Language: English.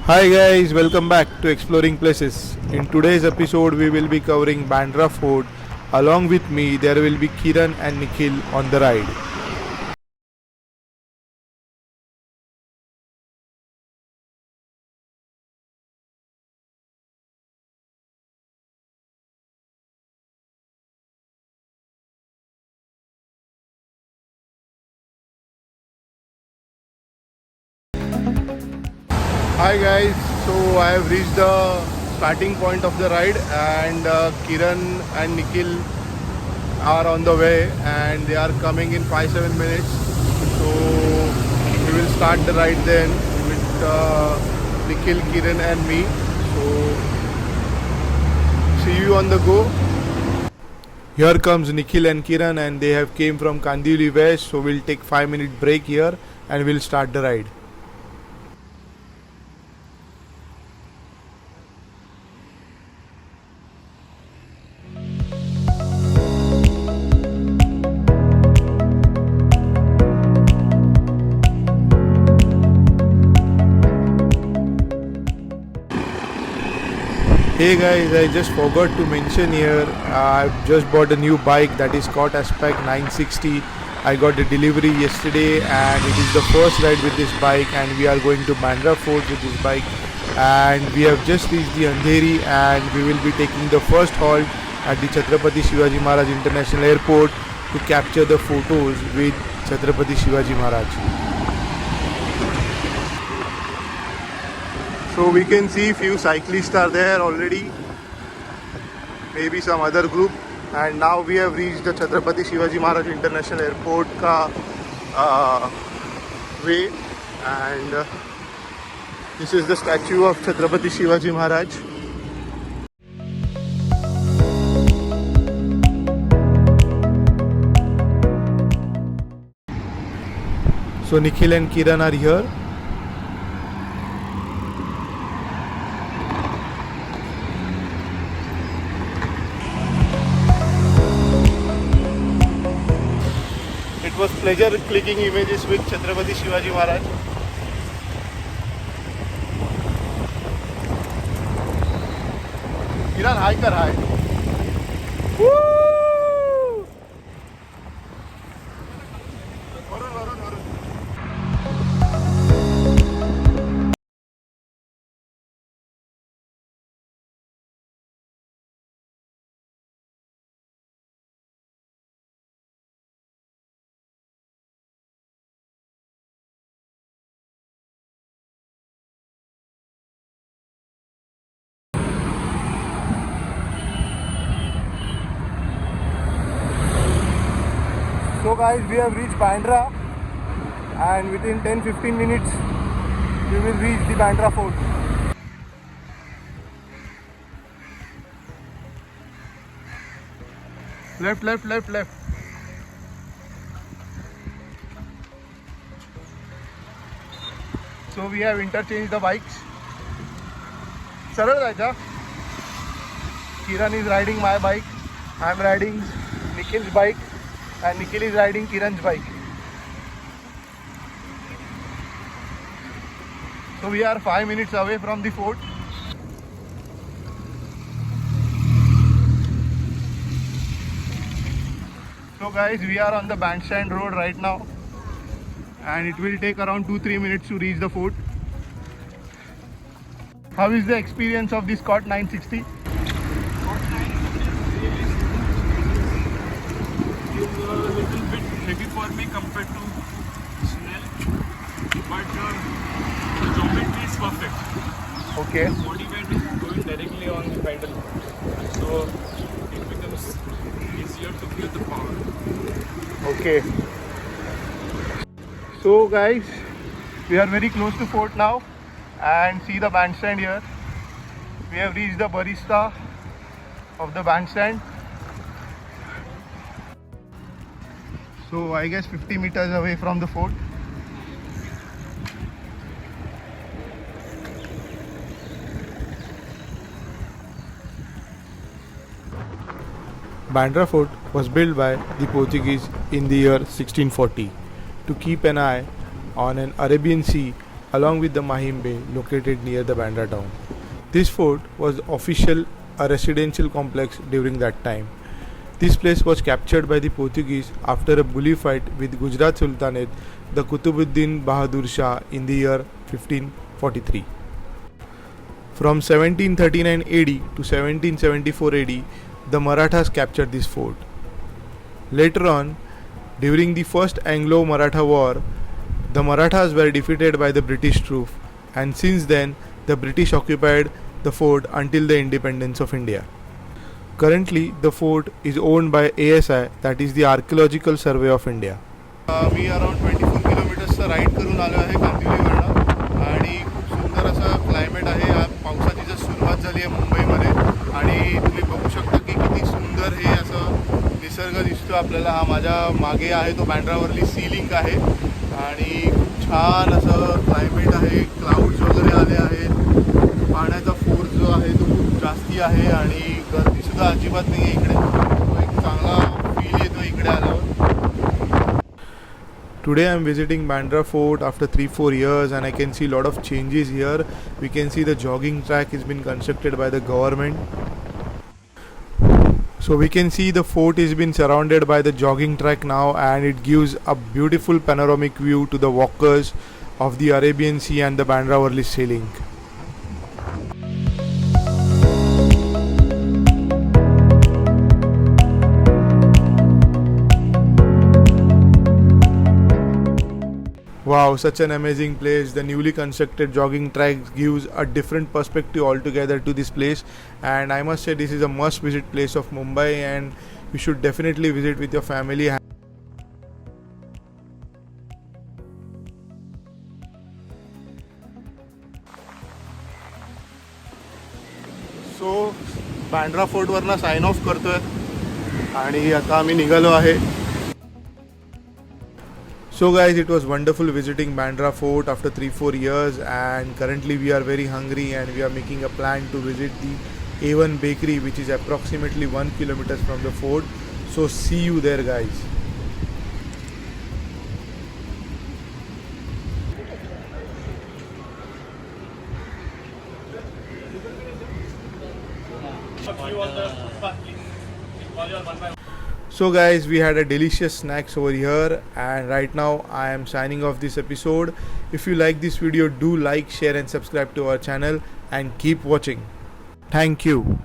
Hi guys, welcome back to Exploring Places. In today's episode, we will be covering Bandra Fort. Along with me, there will be Kiran and Nikhil on the ride. Hi guys, so I have reached the starting point of the ride, and Kiran and Nikhil are on the way, and they are coming in 5-7 minutes. So we will start the ride then with Nikhil, Kiran, and me. So see you on the go. Here comes Nikhil and Kiran, and they have came from Kandivali West. So we'll take 5-minute break here, and we'll start the ride. Hey guys, I just forgot to mention here, I've just bought a new bike, that is Scott Aspect 960. I got the delivery yesterday, and it is the first ride with this bike, and we are going to Bandra Fort with this bike. And we have just reached the Andheri, and we will be taking the first halt at the Chhatrapati Shivaji Maharaj International Airport to capture the photos with Chhatrapati Shivaji Maharaj. So we can see few cyclists are there already, maybe some other group. And now we have reached the Chhatrapati Shivaji Maharaj International Airport ka way, and this is the statue of Chhatrapati Shivaji Maharaj. So Nikhil and Kiran are here. It was pleasure clicking images with Chhatrapati Shivaji Maharaj. Kiran, hi kar hi. Woo! Varun, Varun. So guys, we have reached Bandra, and within 10-15 minutes we will reach the Bandra Fort. Left. So we have interchanged the bikes. Saral Raja. Kiran is riding my bike, I am riding Nikhil's bike, and Nikhil is riding Kiran's bike. So we are 5 minutes away from the fort. So guys, we are on the Bandstand Road right now, and it will take around 2-3 minutes to reach the fort. How is the experience of the Scott 960? Is a little bit heavy for me compared to Snell, but the geometry is perfect. Okay. The body weight is going directly on the pedal, so it becomes easier to feel the power. Okay. So guys, we are very close to fort now, and see the bandstand here. We have reached the barista of the bandstand. So I guess 50 meters away from the fort. Bandra Fort was built by the Portuguese in the year 1640 to keep an eye on an Arabian Sea along with the Mahim Bay located near the Bandra town. This fort was a residential complex during that time. This place was captured by the Portuguese after a bully fight with Gujarat Sultanate, the Kutubuddin Bahadur Shah, in the year 1543. From 1739 AD to 1774 AD, the Marathas captured this fort. Later on, during the First Anglo-Maratha War, the Marathas were defeated by the British troops, and since then the British occupied the fort until the independence of India. Currently, the fort is owned by ASI, that is the Archaeological Survey of India. मी around 24 किलोमीटर्सचा ride करून आलो आहे कांदिवलीवरनं आणि खूप सुंदर असं climate आहे. आज पावसाची जर सुरुवात झाली आहे मुंबईमध्ये आणि तुम्ही बघू शकता की किती सुंदर हे असं निसर्ग दिसतो आपल्याला. हा माझ्या मागे आहे तो बँड्रावर्ली सी लिंक आहे आणि खूप छान असं क्लायमेट आहे. क्लाउड्स वगैरे आले आहेत. पाण्याचा फोर्स जो आहे तो खूप जास्ती आहे आणि गर्दीसुद्धा अजिबात नाही आहे इकडे. तो एक चांगला फील येतो इकडे आल्यावर. Today I am visiting Bandra Fort after 3-4 years and I can see a lot of changes here. We can see the jogging track has been constructed by the government. So we can see the fort has been surrounded by the jogging track now, and it gives a beautiful panoramic view to the walkers of the Arabian Sea and the Bandra-Worli Sea Link. Wow, such an amazing place. The newly constructed jogging track gives a different perspective altogether to this place, and I must say this is a must visit place of Mumbai, and you should definitely visit with your family. So Bandra Fort वरना sign of करतोय आणि आता आम्ही निघालो आहे. So guys, it was wonderful visiting Bandra Fort after 3-4 years, and currently we are very hungry and we are making a plan to visit the A1 Bakery, which is approximately 1 kilometer from the fort. So see you there guys. So guys, we had a delicious snacks over here, and right now I am signing off this episode. If you like this video, do like, share and subscribe to our channel and keep watching. Thank you.